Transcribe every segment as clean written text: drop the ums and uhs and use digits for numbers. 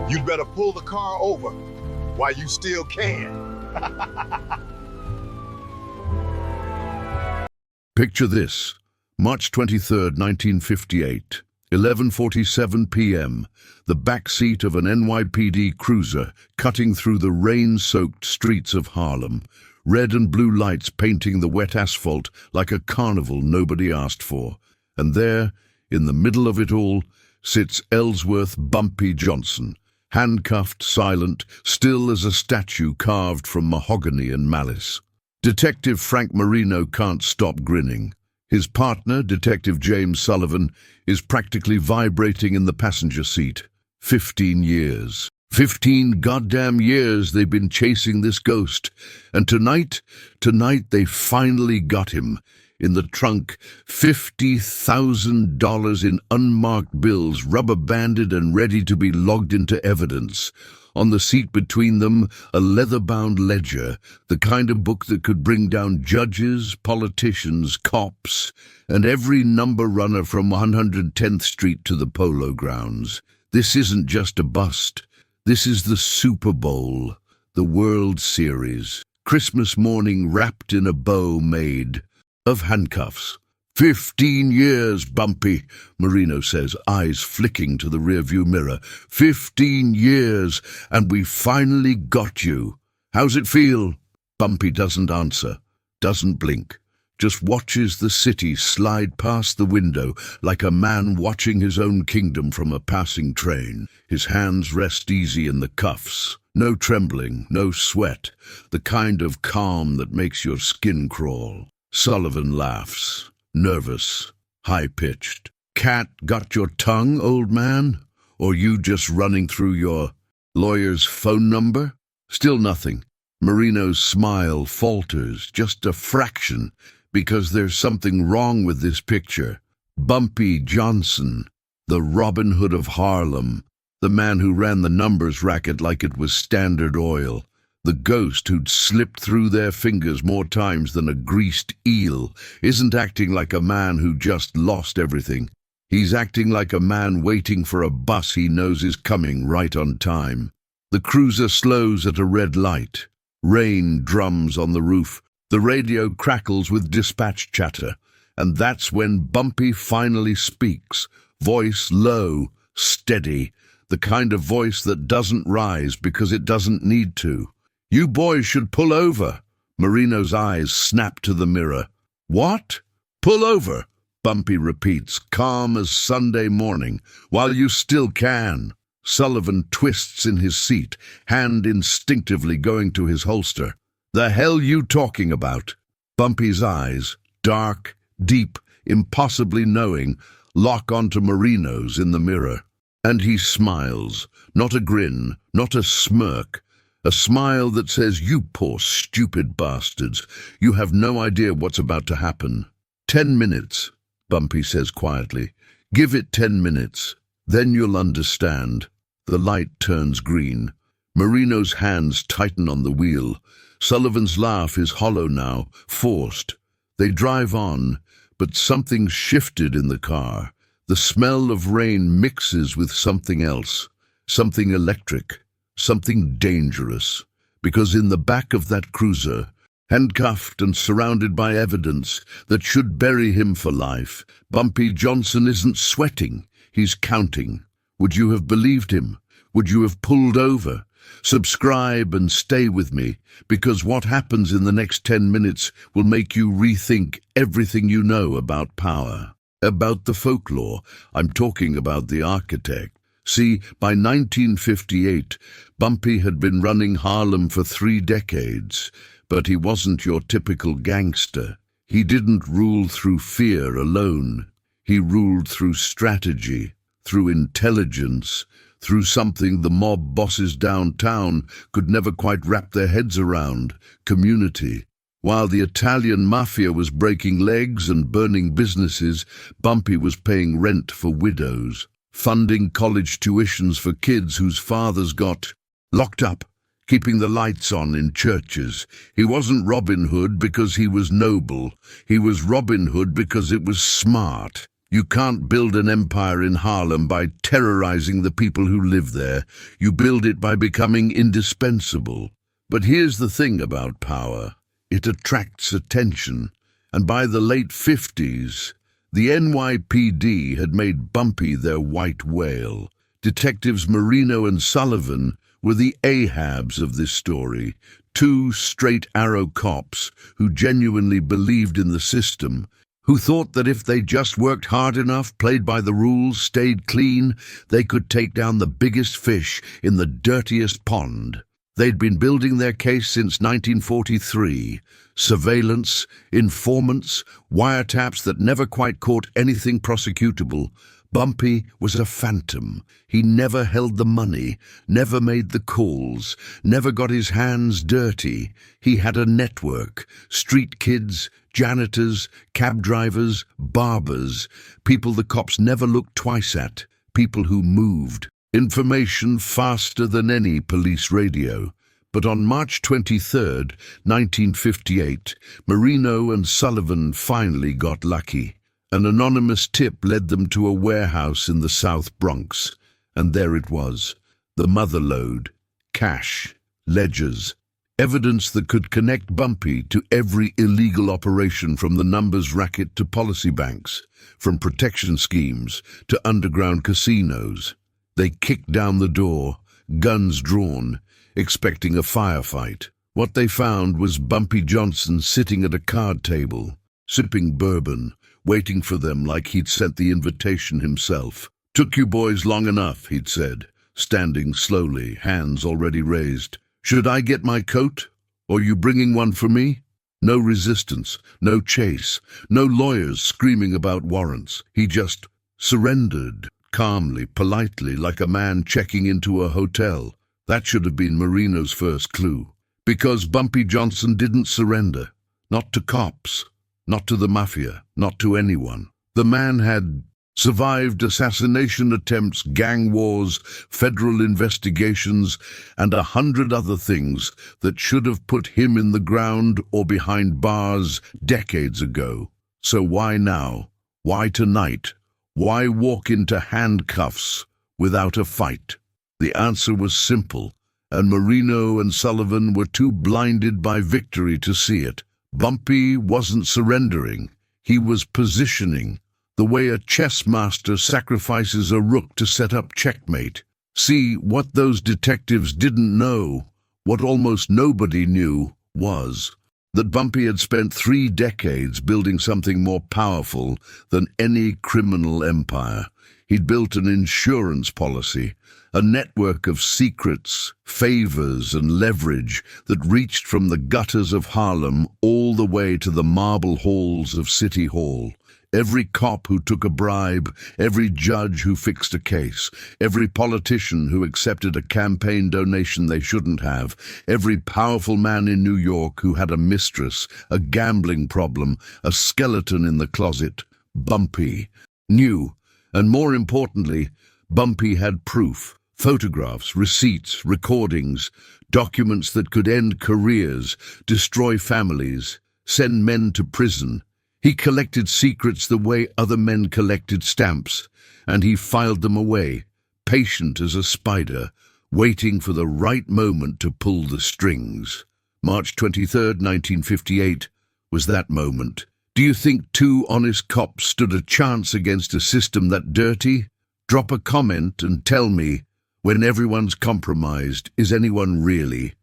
You'd better pull the car over while you still can. Picture this. March 23rd, 1958, 11:47 p.m., the backseat of an NYPD cruiser cutting through the rain-soaked streets of Harlem, red and blue lights painting the wet asphalt like a carnival nobody asked for. And there, in the middle of it all, sits Ellsworth Bumpy Johnson, handcuffed, silent, still as a statue carved from mahogany and malice. Detective Frank Marino can't stop grinning. His partner, Detective James Sullivan, is practically vibrating in the passenger seat. 15 years. 15 goddamn years they've been chasing this ghost. And tonight they finally got him. In the trunk, $50,000 in unmarked bills, rubber-banded and ready to be logged into evidence. On the seat between them, a leather-bound ledger, the kind of book that could bring down judges, politicians, cops, and every number runner from 110th Street to the Polo Grounds. This isn't just a bust. This is the Super Bowl, the World Series. Christmas morning wrapped in a bow made of handcuffs. 15 years, Bumpy, Marino says, eyes flicking to the rearview mirror. 15 years, and we finally got you. How's it feel? Bumpy doesn't answer, doesn't blink, just watches the city slide past the window like a man watching his own kingdom from a passing train. His hands rest easy in the cuffs. No trembling, no sweat, the kind of calm that makes your skin crawl. Sullivan laughs. Nervous, high-pitched. Cat got your tongue, old man? Or you just running through your lawyer's phone number? Still nothing. Marino's smile falters, just a fraction, because there's something wrong with this picture. Bumpy Johnson, the Robin Hood of Harlem, the man who ran the numbers racket like it was Standard Oil, the ghost who'd slipped through their fingers more times than a greased eel, isn't acting like a man who just lost everything. He's acting like a man waiting for a bus he knows is coming right on time. The cruiser slows at a red light. Rain drums on the roof. The radio crackles with dispatch chatter. And that's when Bumpy finally speaks, voice low, steady, the kind of voice that doesn't rise because it doesn't need to. You boys should pull over. Marino's eyes snap to the mirror. What? Pull over, Bumpy repeats, calm as Sunday morning, while you still can. Sullivan twists in his seat, hand instinctively going to his holster. The hell you talking about? Bumpy's eyes, dark, deep, impossibly knowing, lock onto Marino's in the mirror. And he smiles, not a grin, not a smirk, a smile that says, you poor stupid bastards, you have no idea what's about to happen. 10 minutes, Bumpy says quietly. Give it 10 minutes, then you'll understand. The light turns green. Marino's hands tighten on the wheel. Sullivan's laugh is hollow now, forced. They drive on, but something's shifted in the car. The smell of rain mixes with something else, something electric, something dangerous, because in the back of that cruiser, handcuffed and surrounded by evidence that should bury him for life, Bumpy Johnson isn't sweating, he's counting. Would you have believed him? Would you have pulled over? Subscribe and stay with me, because what happens in the next 10 minutes will make you rethink everything you know about power. About the folklore, I'm talking about the architect. See, by 1958, Bumpy had been running Harlem for 3 decades, but he wasn't your typical gangster. He didn't rule through fear alone. He ruled through strategy, through intelligence, through something the mob bosses downtown could never quite wrap their heads around, community. While the Italian mafia was breaking legs and burning businesses, Bumpy was paying rent for widows, funding college tuitions for kids whose fathers got locked up, keeping the lights on in churches. He wasn't Robin Hood because he was noble. He was Robin Hood because it was smart. You can't build an empire in Harlem by terrorizing the people who live there. You build it by becoming indispensable. But here's the thing about power. It attracts attention. And by the late 50s, the NYPD had made Bumpy their white whale. Detectives Marino and Sullivan were the Ahabs of this story, two straight-arrow cops who genuinely believed in the system, who thought that if they just worked hard enough, played by the rules, stayed clean, they could take down the biggest fish in the dirtiest pond. They'd been building their case since 1943. Surveillance, informants, wiretaps that never quite caught anything prosecutable. Bumpy was a phantom. He never held the money, never made the calls, never got his hands dirty. He had a network, street kids, janitors, cab drivers, barbers, people the cops never looked twice at, people who moved. Information faster than any police radio. But on March 23rd, 1958, Marino and Sullivan finally got lucky. An anonymous tip led them to a warehouse in the South Bronx, and there it was, the mother lode, cash, ledgers, evidence that could connect Bumpy to every illegal operation from the numbers racket to policy banks, from protection schemes to underground casinos. They kicked down the door, guns drawn, expecting a firefight. What they found was Bumpy Johnson sitting at a card table, sipping bourbon, waiting for them like he'd sent the invitation himself. "Took you boys long enough," he'd said, standing slowly, hands already raised. "Should I get my coat? Or you bringing one for me?" No resistance, no chase, no lawyers screaming about warrants. He just surrendered, calmly, politely, like a man checking into a hotel. That should have been Marino's first clue. Because Bumpy Johnson didn't surrender. Not to cops. Not to the mafia, not to anyone. The man had survived assassination attempts, gang wars, federal investigations, and 100 other things that should have put him in the ground or behind bars decades ago. So why now? Why tonight? Why walk into handcuffs without a fight? The answer was simple, and Marino and Sullivan were too blinded by victory to see it. Bumpy wasn't surrendering. He was positioning, the way a chess master sacrifices a rook to set up checkmate. See, what those detectives didn't know, what almost nobody knew, was that Bumpy had spent 3 decades building something more powerful than any criminal empire. He'd built an insurance policy, a network of secrets, favors, and leverage that reached from the gutters of Harlem all the way to the marble halls of City Hall. Every cop who took a bribe, every judge who fixed a case, every politician who accepted a campaign donation they shouldn't have, every powerful man in New York who had a mistress, a gambling problem, a skeleton in the closet. Bumpy knew, and more importantly, Bumpy had proof. Photographs, receipts, recordings, documents that could end careers, destroy families, send men to prison. He collected secrets the way other men collected stamps, and he filed them away, patient as a spider, waiting for the right moment to pull the strings. March 23rd, 1958, was that moment. Do you think 2 honest cops stood a chance against a system that dirty? Drop a comment and tell me, when everyone's compromised, is anyone really?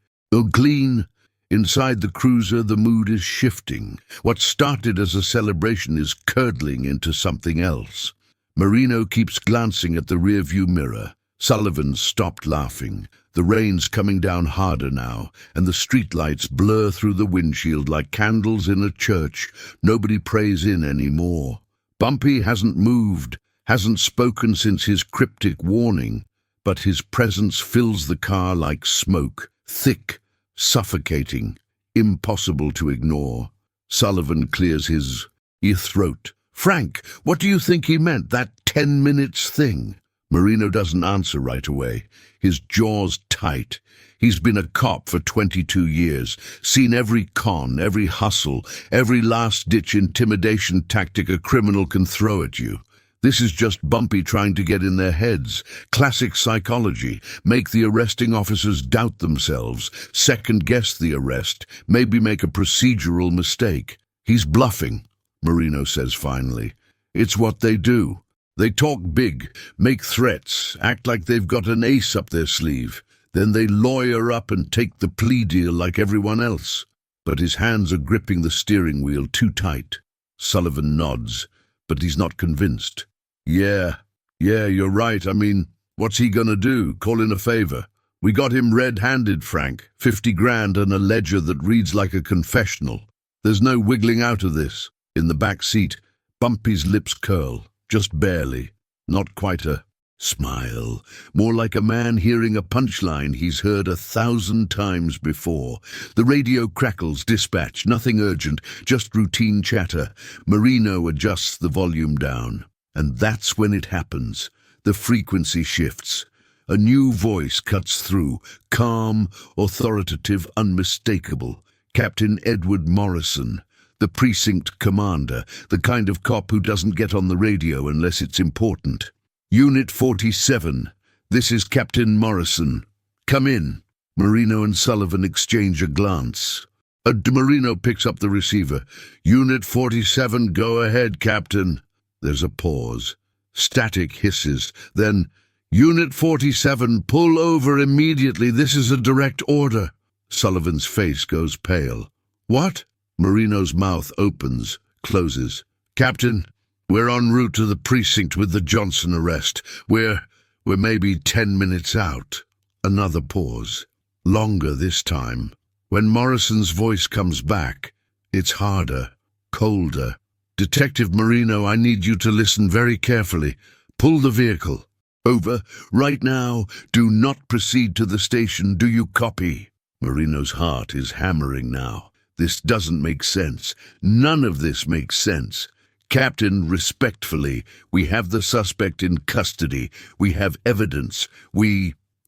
Clean. Inside the cruiser, the mood is shifting. What started as a celebration is curdling into something else. Marino keeps glancing at the rearview mirror. Sullivan stopped laughing. The rain's coming down harder now, and the streetlights blur through the windshield like candles in a church. Nobody prays in anymore. Bumpy hasn't moved, hasn't spoken since his cryptic warning, but his presence fills the car like smoke, thick, suffocating, impossible to ignore. Sullivan clears his throat. "Frank, what do you think he meant, that 10 minutes thing?" Marino doesn't answer right away, his jaws tight. He's been a cop for 22 years, seen every con, every hustle, every last-ditch intimidation tactic a criminal can throw at you. This is just Bumpy trying to get in their heads. Classic psychology. Make the arresting officers doubt themselves, second-guess the arrest, maybe make a procedural mistake. He's bluffing, Marino says finally. It's what they do. They talk big, make threats, act like they've got an ace up their sleeve. Then they lawyer up and take the plea deal like everyone else. But his hands are gripping the steering wheel too tight. Sullivan nods, but he's not convinced. Yeah, you're right. I mean, what's he gonna do? Call in a favor? We got him red-handed, Frank. 50 grand and a ledger that reads like a confessional. There's no wiggling out of this. In the back seat, Bumpy's lips curl, just barely. Not quite a smile. More like a man hearing a punchline he's heard 1,000 times before. The radio crackles, dispatch, nothing urgent, just routine chatter. Marino adjusts the volume down. And that's when it happens. The frequency shifts. A new voice cuts through, calm, authoritative, unmistakable. Captain Edward Morrison, the precinct commander, the kind of cop who doesn't get on the radio unless it's important. Unit 47, this is Captain Morrison. Come in. Marino and Sullivan exchange a glance. Marino picks up the receiver. Unit 47, go ahead, Captain. There's a pause. Static hisses. Then, Unit 47, pull over immediately. This is a direct order. Sullivan's face goes pale. What? Marino's mouth opens, closes. Captain, we're en route to the precinct with the Johnson arrest. We're maybe 10 minutes out. Another pause. Longer this time. When Morrison's voice comes back, it's harder, colder. Detective Marino, I need you to listen very carefully. Pull the vehicle. Over. Right now. Do not proceed to the station. Do you copy? Marino's heart is hammering now. This doesn't make sense. None of this makes sense. Captain, respectfully, we have the suspect in custody. We have evidence.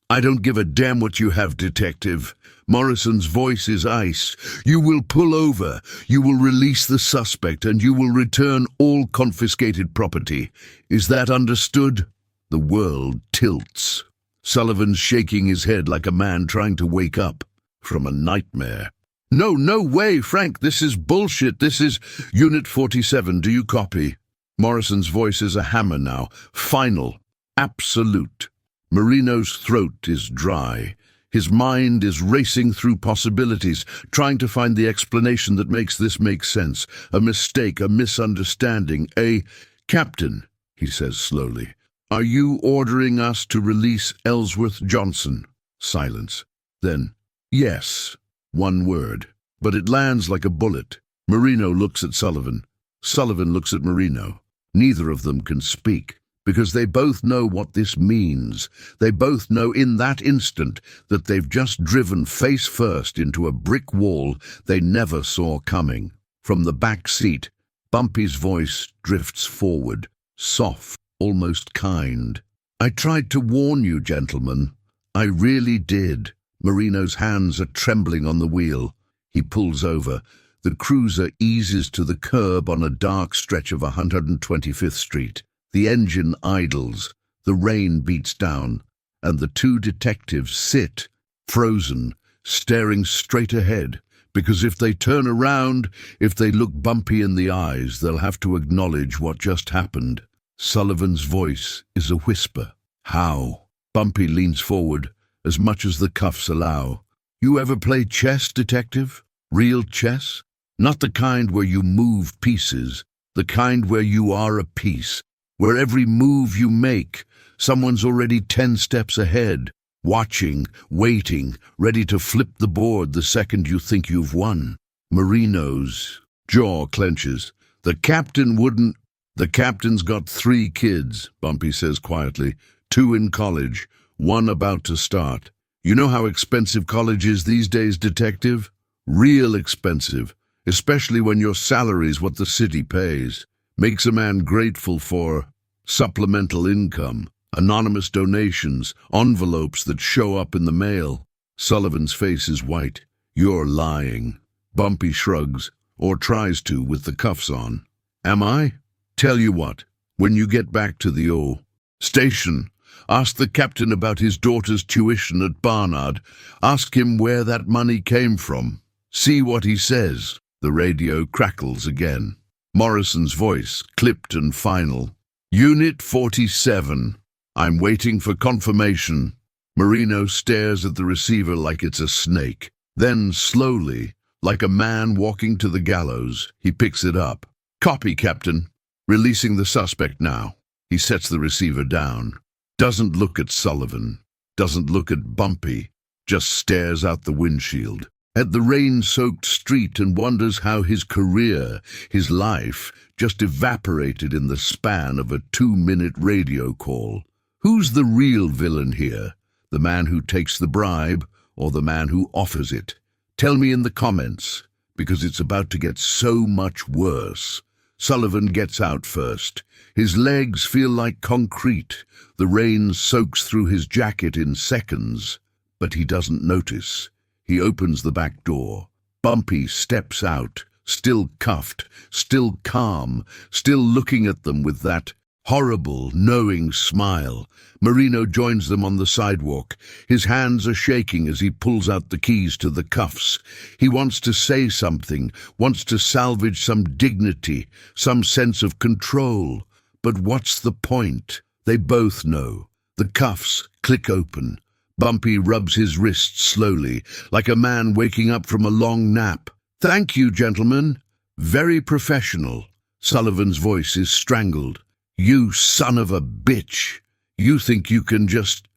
I don't give a damn what you have, detective. Morrison's voice is ice. You will pull over, you will release the suspect, and you will return all confiscated property. Is that understood? The world tilts. Sullivan's shaking his head like a man trying to wake up from a nightmare. No way, Frank, this is bullshit. This is Unit 47, do you copy? Morrison's voice is a hammer now, final, absolute. Marino's throat is dry. His mind is racing through possibilities, trying to find the explanation that makes this make sense. A mistake, a misunderstanding, Captain, he says slowly, are you ordering us to release Ellsworth Johnson? Silence. Then, yes, one word. But it lands like a bullet. Marino looks at Sullivan. Sullivan looks at Marino. Neither of them can speak, because they both know what this means. They both know in that instant that they've just driven face first into a brick wall they never saw coming. From the back seat, Bumpy's voice drifts forward, soft, almost kind. I tried to warn you, gentlemen. I really did. Marino's hands are trembling on the wheel. He pulls over. The cruiser eases to the curb on a dark stretch of 125th Street. The engine idles, the rain beats down, and the two detectives sit, frozen, staring straight ahead, because if they turn around, if they look Bumpy in the eyes, they'll have to acknowledge what just happened. Sullivan's voice is a whisper. How? Bumpy leans forward, as much as the cuffs allow. You ever play chess, detective? Real chess? Not the kind where you move pieces, the kind where you are a piece, where every move you make, someone's already 10 steps ahead, watching, waiting, ready to flip the board the second you think you've won. Marino's jaw clenches. The captain's got 3 kids, Bumpy says quietly, 2 in college, 1 about to start. You know how expensive college is these days, detective? Real expensive, especially when your salary's what the city pays. Makes a man grateful for supplemental income, anonymous donations, envelopes that show up in the mail. Sullivan's face is white. You're lying. Bumpy shrugs, or tries to with the cuffs on. Am I? Tell you what, When you get back to the station, ask the captain about his daughter's tuition at Barnard. Ask him where that money came from. See what he says." The radio crackles again. Morrison's voice, clipped and final. "Unit 47. I'm waiting for confirmation." Marino stares at the receiver like it's a snake. Then, slowly, like a man walking to the gallows, he picks it up. "Copy, Captain. Releasing the suspect now." He sets the receiver down. Doesn't look at Sullivan. Doesn't look at Bumpy. Just stares out the windshield at the rain-soaked street and wonders how his career, his life, just evaporated in the span of a 2-minute radio call. Who's the real villain here? The man who takes the bribe or the man who offers it? Tell me in the comments, because it's about to get so much worse. Sullivan gets out first. His legs feel like concrete. The rain soaks through his jacket in seconds, but he doesn't notice. He opens the back door. Bumpy steps out, still cuffed, still calm, still looking at them with that horrible, knowing smile. Marino joins them on the sidewalk. His hands are shaking as he pulls out the keys to the cuffs. He wants to say something, wants to salvage some dignity, some sense of control. But what's the point? They both know. The cuffs click open. Bumpy rubs his wrists slowly, like a man waking up from a long nap. "Thank you, gentlemen." Very professional. Sullivan's voice is strangled. "You son of a bitch. You think you can just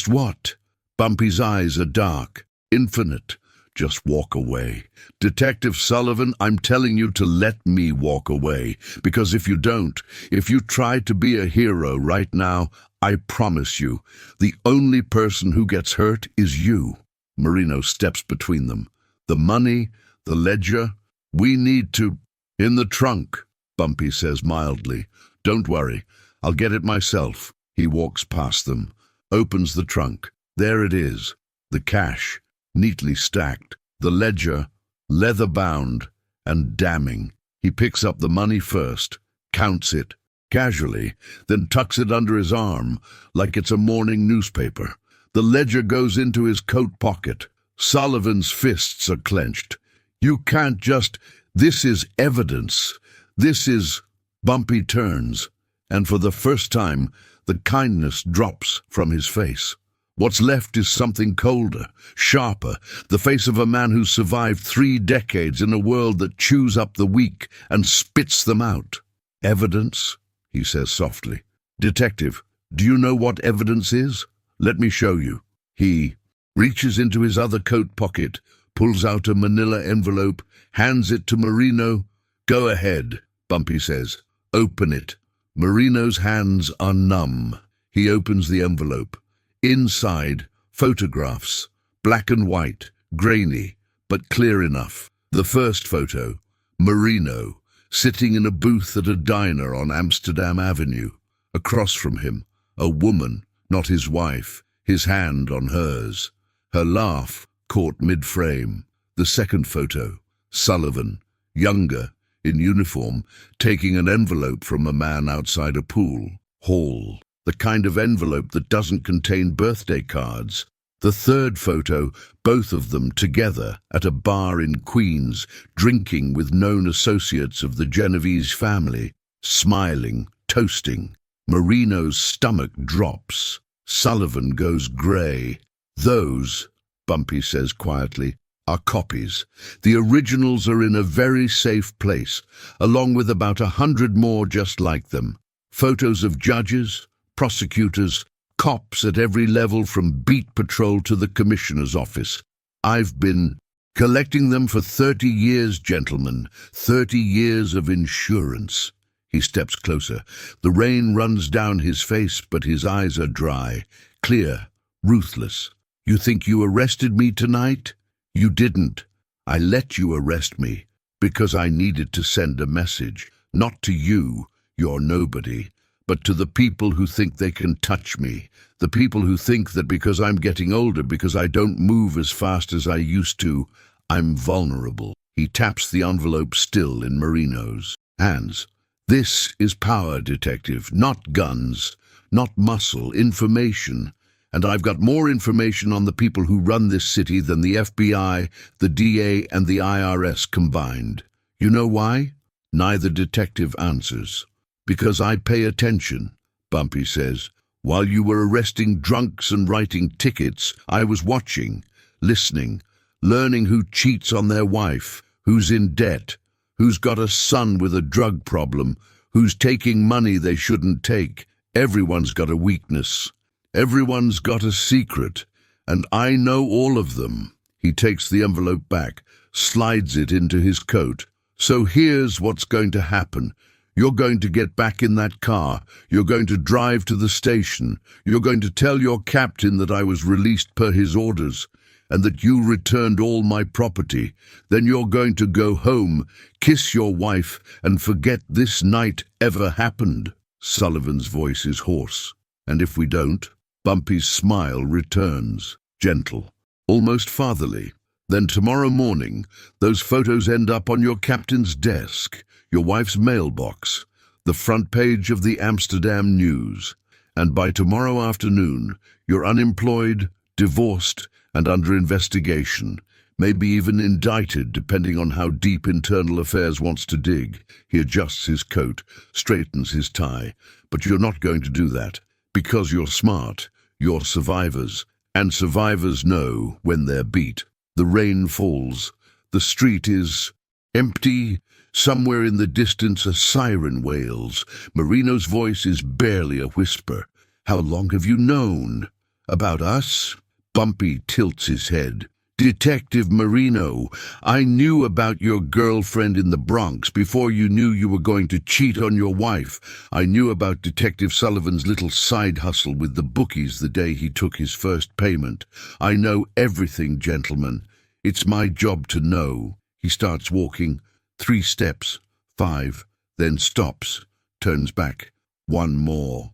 what?" Bumpy's eyes are dark, infinite. "Just walk away. Detective Sullivan, I'm telling you to let me walk away. Because if you don't, if you try to be a hero right now, I promise you, the only person who gets hurt is you." Marino steps between them. "The money, the ledger, we need to—" "In the trunk," Bumpy says mildly. "Don't worry, I'll get it myself." He walks past them, opens the trunk. There it is, the cash, neatly stacked, the ledger, leather-bound and damning. He picks up the money first, counts it, casually, then tucks it under his arm like it's a morning newspaper. The ledger goes into his coat pocket. Sullivan's fists are clenched. "You can't just— This is evidence. This is—" Bumpy turns, and for the first time, the kindness drops from his face. What's left is something colder, sharper, the face of a man who survived 3 decades in a world that chews up the weak and spits them out. "Evidence?" he says softly. "Detective, do you know what evidence is? Let me show you." He reaches into his other coat pocket, pulls out a manila envelope, hands it to Marino. "Go ahead," Bumpy says. "Open it." Marino's hands are numb. He opens the envelope. Inside, photographs, black and white, grainy, but clear enough. The first photo, Marino, sitting in a booth at a diner on Amsterdam Avenue. Across from him, a woman, not his wife, his hand on hers. Her laugh caught mid-frame. The second photo, Sullivan, younger, in uniform, taking an envelope from a man outside a pool hall. The kind of envelope that doesn't contain birthday cards. The third photo, both of them together at a bar in Queens, drinking with known associates of the Genovese family, smiling, toasting. Marino's stomach drops. Sullivan goes grey. "Those," Bumpy says quietly, "are copies. The originals are in a very safe place, along with about 100 more just like them. Photos of judges, prosecutors, cops at every level from beat patrol to the commissioner's office. I've been collecting them for 30 years, gentlemen. 30 years of insurance." He steps closer. The rain runs down his face, but his eyes are dry, clear, ruthless. "You think you arrested me tonight? You didn't. I let you arrest me because I needed to send a message, not to you, you're nobody, but to the people who think they can touch me, the people who think that because I'm getting older, because I don't move as fast as I used to, I'm vulnerable." He taps the envelope still in Marino's hands. This is power, detective, not guns, not muscle, information. And I've got more information on the people who run this city than the FBI, the DA, and the IRS combined. You know why? Neither detective answers. Because I pay attention, Bumpy says. While you were arresting drunks and writing tickets, I was watching, listening, learning who cheats on their wife, who's in debt, who's got a son with a drug problem, who's taking money they shouldn't take. Everyone's got a weakness. Everyone's got a secret, and I know all of them. He takes the envelope back, slides it into his coat. So here's what's going to happen. You're going to get back in that car. You're going to drive to the station. You're going to tell your captain that I was released per his orders, and that you returned all my property. Then you're going to go home, kiss your wife, and forget this night ever happened. Sullivan's voice is hoarse. And if we don't? Bumpy's smile returns, gentle, almost fatherly. Then tomorrow morning, those photos end up on your captain's desk, your wife's mailbox, the front page of the Amsterdam News. And by tomorrow afternoon, you're unemployed, divorced, and under investigation, maybe even indicted, depending on how deep Internal Affairs wants to dig. He adjusts his coat, straightens his tie. But you're not going to do that. Because you're smart, you're survivors, and survivors know when they're beat. The rain falls. The street is empty. Somewhere in the distance a siren wails. Marino's voice is barely a whisper. How long have you known? About us? Bumpy tilts his head. Detective Marino, I knew about your girlfriend in the Bronx before you knew you were going to cheat on your wife. I knew about Detective Sullivan's little side hustle with the bookies the day he took his first payment. I know everything, gentlemen. It's my job to know. He starts walking. 3 steps, 5, then stops, turns back. 1 more.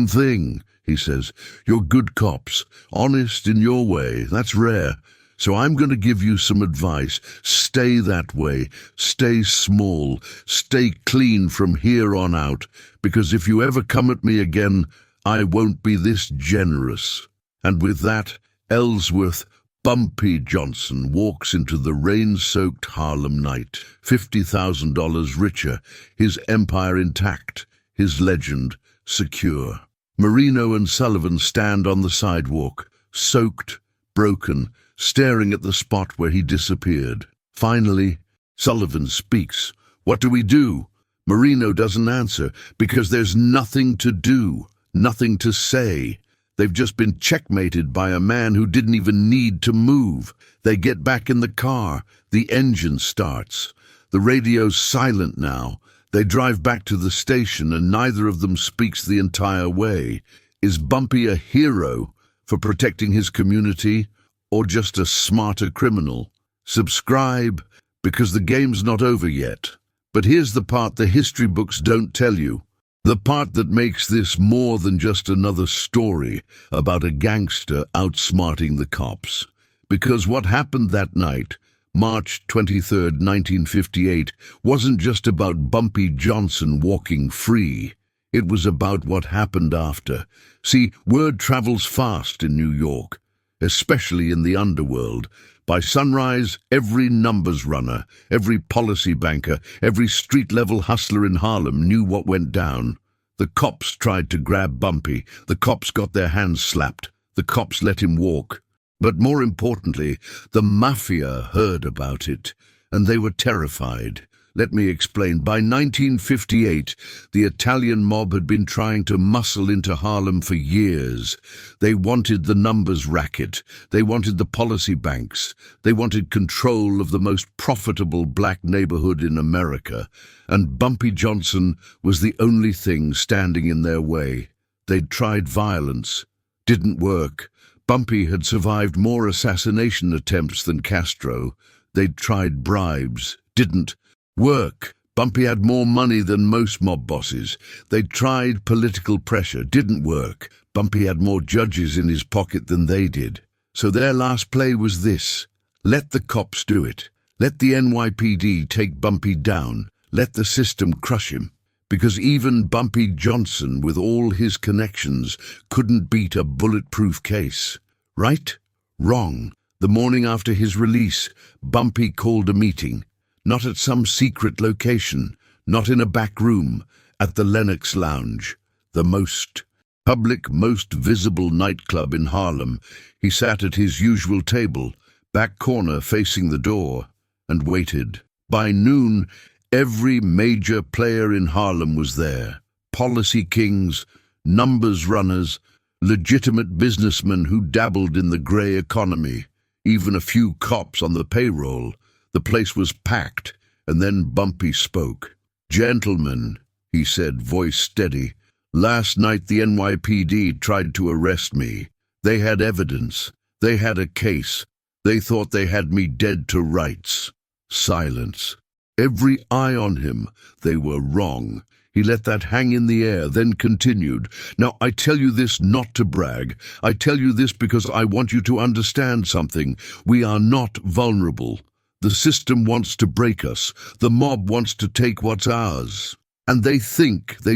Thing, he says. You're good cops, honest in your way. That's rare. So I'm going to give you some advice. Stay that way. Stay small. Stay clean from here on out. Because if you ever come at me again, I won't be this generous. And with that, Ellsworth Bumpy Johnson walks into the rain-soaked Harlem night, $50,000 richer, his empire intact, his legend secure. Marino and Sullivan stand on the sidewalk, soaked, broken, staring at the spot where he disappeared. Finally, Sullivan speaks. What do we do? Marino doesn't answer, because there's nothing to do, nothing to say. They've just been checkmated by a man who didn't even need to move. They get back in the car. The engine starts. The radio's silent now. They drive back to the station, and neither of them speaks the entire way. Is Bumpy a hero for protecting his community, or just a smarter criminal? Subscribe, because the game's not over yet. But here's the part the history books don't tell you. The part that makes this more than just another story about a gangster outsmarting the cops. Because what happened that night, March 23rd, 1958, wasn't just about Bumpy Johnson walking free. It was about what happened after. See, word travels fast in New York, especially in the underworld. By sunrise, every numbers runner, every policy banker, every street-level hustler in Harlem knew what went down. The cops tried to grab Bumpy. The cops got their hands slapped. The cops let him walk. But more importantly, the mafia heard about it, and they were terrified. Let me explain. By 1958, the Italian mob had been trying to muscle into Harlem for years. They wanted the numbers racket. They wanted the policy banks. They wanted control of the most profitable black neighborhood in America. And Bumpy Johnson was the only thing standing in their way. They'd tried violence. Didn't work. Bumpy had survived more assassination attempts than Castro. They'd tried bribes. Didn't work. Bumpy had more money than most mob bosses. They tried political pressure. Didn't work. Bumpy had more judges in his pocket than they did. So their last play was this. Let the cops do it. Let the NYPD take Bumpy down. Let the system crush him. because even Bumpy Johnson, with all his connections, couldn't beat a bulletproof case. Right? Wrong. The morning after his release, Bumpy called a meeting. Not at some secret location, not in a back room, at the Lenox Lounge, the most public, most visible nightclub in Harlem. He sat at his usual table, back corner facing the door, and waited. By noon, every major player in Harlem was there. Policy kings, numbers runners, legitimate businessmen who dabbled in the grey economy, even a few cops on the payroll. The place was packed, and then Bumpy spoke. "Gentlemen," he said, voice steady, "last night the NYPD tried to arrest me. They had evidence. They had a case. They thought they had me dead to rights." Silence. Every eye on him. They were wrong. He let that hang in the air, then continued. "Now, I tell you this not to brag. I tell you this because I want you to understand something. We are not vulnerable. The system wants to break us. The mob wants to take what's ours. And they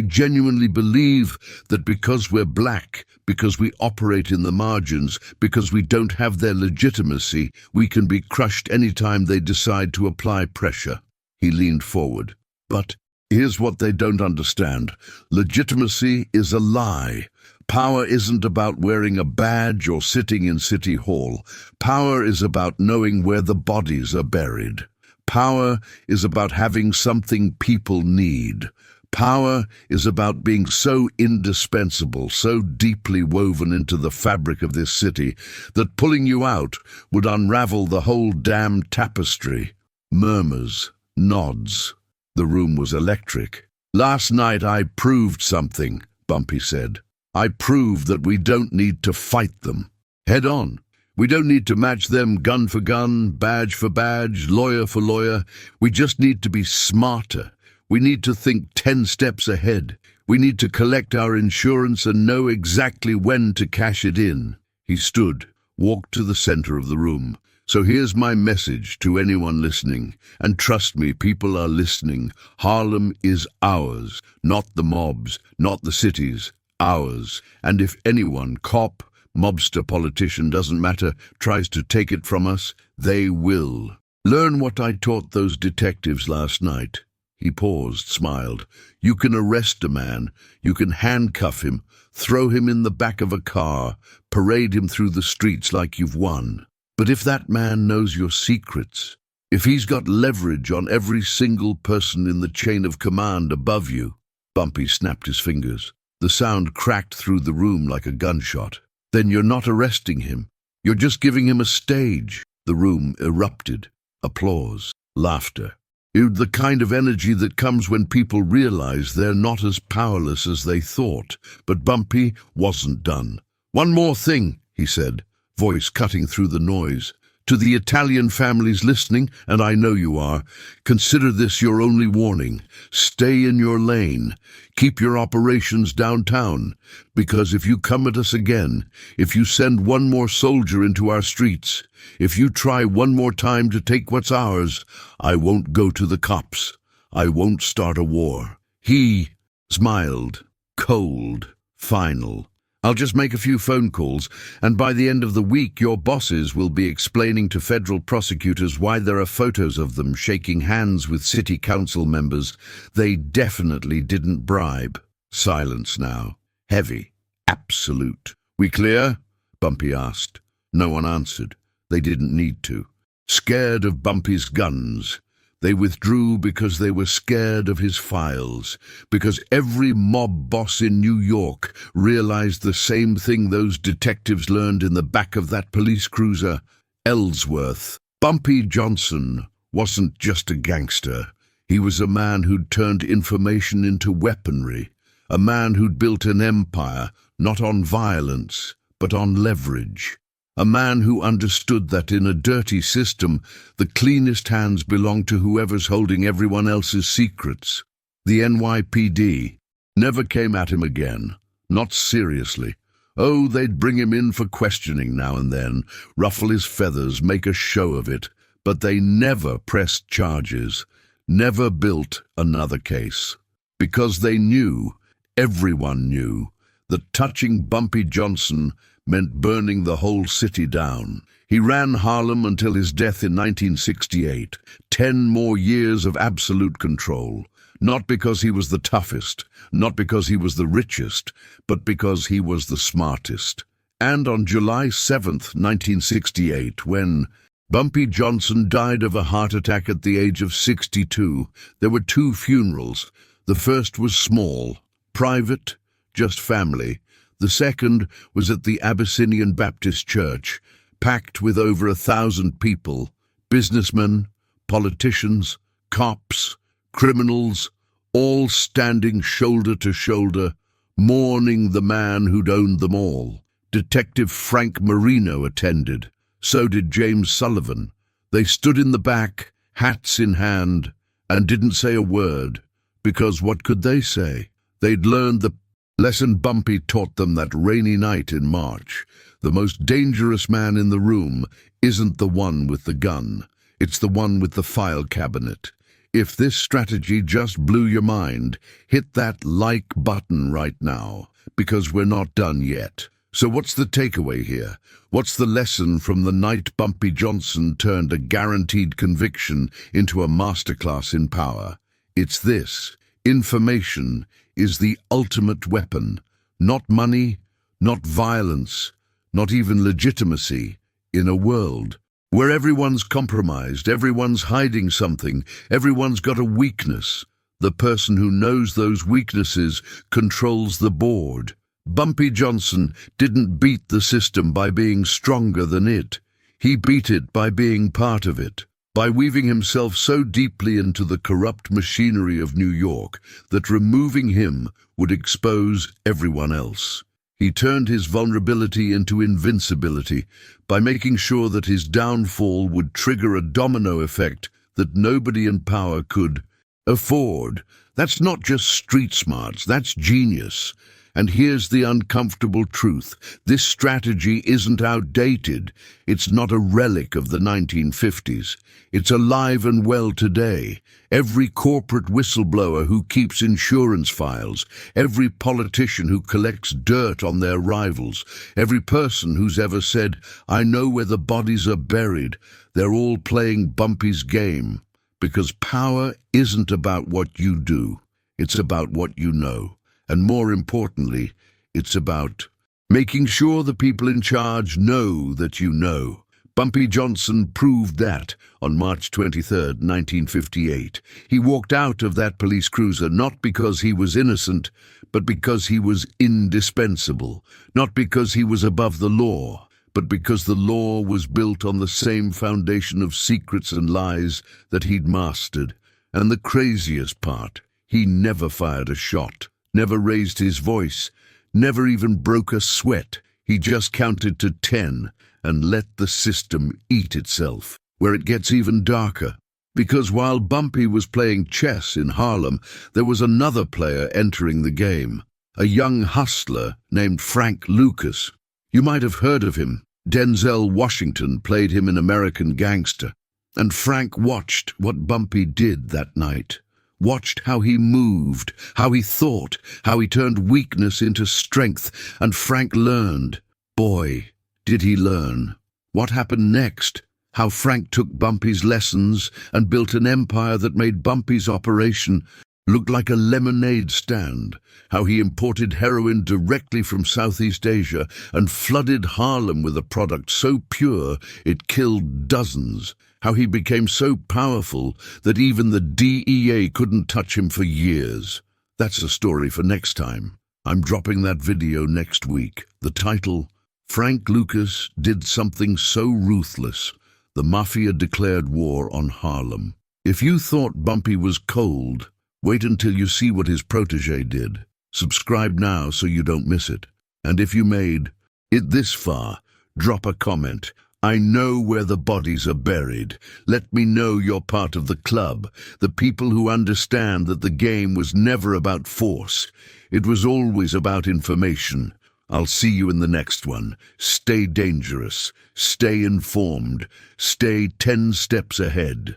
genuinely believe that because we're black, because we operate in the margins, because we don't have their legitimacy, we can be crushed any time they decide to apply pressure." He leaned forward. "But here's what they don't understand. Legitimacy is a lie. Power isn't about wearing a badge or sitting in City Hall. Power is about knowing where the bodies are buried. Power is about having something people need. Power is about being so indispensable, so deeply woven into the fabric of this city, that pulling you out would unravel the whole damn tapestry." Murmurs, nods. The room was electric. "Last night I proved something," Bumpy said. "I proved that we don't need to fight them. Head on. We don't need to match them gun for gun, badge for badge, lawyer for lawyer. We just need to be smarter. We need to think 10 steps ahead. We need to collect our insurance and know exactly when to cash it in." He stood, walked to the center of the room. "So here's my message to anyone listening. And trust me, people are listening. Harlem is ours, not the mob's, not the city's. Ours. And if anyone, cop, mobster, politician, doesn't matter, tries to take it from us, they will. Learn what I taught those detectives last night." He paused, smiled. "You can arrest a man, you can handcuff him, throw him in the back of a car, parade him through the streets like you've won. But if that man knows your secrets, if he's got leverage on every single person in the chain of command above you—" Bumpy snapped his fingers. The sound cracked through the room like a gunshot. "Then you're not arresting him. You're just giving him a stage." The room erupted. Applause. Laughter. The kind of energy that comes when people realize they're not as powerless as they thought. But Bumpy wasn't done. "One more thing," he said, voice cutting through the noise. "To the Italian families listening, and I know you are, consider this your only warning. Stay in your lane. Keep your operations downtown. Because if you come at us again, if you send one more soldier into our streets, if you try one more time to take what's ours, I won't go to the cops. I won't start a war." He smiled, cold, final. "I'll just make a few phone calls, and by the end of the week your bosses will be explaining to federal prosecutors why there are photos of them shaking hands with city council members they definitely didn't bribe." Silence now. Heavy. Absolute. "We clear?" Bumpy asked. No one answered. They didn't need to. Scared of Bumpy's guns. They withdrew because they were scared of his files, because every mob boss in New York realized the same thing those detectives learned in the back of that police cruiser. Ellsworth. Bumpy Johnson wasn't just a gangster. He was a man who'd turned information into weaponry, a man who'd built an empire, not on violence, but on leverage. A man who understood that in a dirty system, the cleanest hands belong to whoever's holding everyone else's secrets. The NYPD never came at him again, not seriously. Oh, they'd bring him in for questioning now and then, ruffle his feathers, make a show of it, but they never pressed charges, never built another case. Because they knew, everyone knew, that touching Bumpy Johnson meant burning the whole city down. He ran Harlem until his death in 1968, 10 more years of absolute control. Not because he was the toughest, not because he was the richest, but because he was the smartest. And on July 7th, 1968, when Bumpy Johnson died of a heart attack at the age of 62, there were 2 funerals. The first was small, private, just family. The second was at the Abyssinian Baptist Church, packed with over 1,000 people, businessmen, politicians, cops, criminals, all standing shoulder to shoulder, mourning the man who'd owned them all. Detective Frank Marino attended. So did James Sullivan. They stood in the back, hats in hand, and didn't say a word, because what could they say? They'd learned the lesson Bumpy taught them that rainy night in March. The most dangerous man in the room isn't the one with the gun. It's the one with the file cabinet. If this strategy just blew your mind, hit that like button right now, because we're not done yet. So what's the takeaway here? What's the lesson from the night Bumpy Johnson turned a guaranteed conviction into a masterclass in power? It's this: information is the ultimate weapon. Not money, not violence, not even legitimacy. In a world where everyone's compromised, everyone's hiding something, everyone's got a weakness, the person who knows those weaknesses controls the board. Bumpy Johnson didn't beat the system by being stronger than it. He beat it by being part of it, by weaving himself so deeply into the corrupt machinery of New York that removing him would expose everyone else. He turned his vulnerability into invincibility by making sure that his downfall would trigger a domino effect that nobody in power could afford. That's not just street smarts, that's genius. And here's the uncomfortable truth. This strategy isn't outdated. It's not a relic of the 1950s. It's alive and well today. Every corporate whistleblower who keeps insurance files, every politician who collects dirt on their rivals, every person who's ever said, "I know where the bodies are buried," they're all playing Bumpy's game. Because power isn't about what you do. It's about what you know. And more importantly, it's about making sure the people in charge know that you know. Bumpy Johnson proved that on March 23rd, 1958. He walked out of that police cruiser not because he was innocent, but because he was indispensable. Not because he was above the law, but because the law was built on the same foundation of secrets and lies that he'd mastered. And the craziest part, he never fired a shot. Never raised his voice, never even broke a sweat. He just counted to 10 and let the system eat itself. Where it gets even darker. Because while Bumpy was playing chess in Harlem, there was another player entering the game. A young hustler named Frank Lucas. You might have heard of him. Denzel Washington played him in American Gangster. And Frank watched what Bumpy did that night. Watched how he moved, how he thought, how he turned weakness into strength, and Frank learned. Boy, did he learn. What happened next? How Frank took Bumpy's lessons and built an empire that made Bumpy's operation look like a lemonade stand. How he imported heroin directly from Southeast Asia and flooded Harlem with a product so pure it killed dozens. How he became so powerful that even the DEA couldn't touch him for years. That's a story for next time. I'm dropping that video next week. The title, Frank Lucas Did Something So Ruthless. The Mafia Declared War on Harlem. If you thought Bumpy was cold, wait until you see what his protege did. Subscribe now so you don't miss it. And if you made it this far, drop a comment. I know where the bodies are buried. Let me know you're part of the club, the people who understand that the game was never about force. It was always about information. I'll see you in the next one. Stay dangerous, stay informed, stay 10 steps ahead.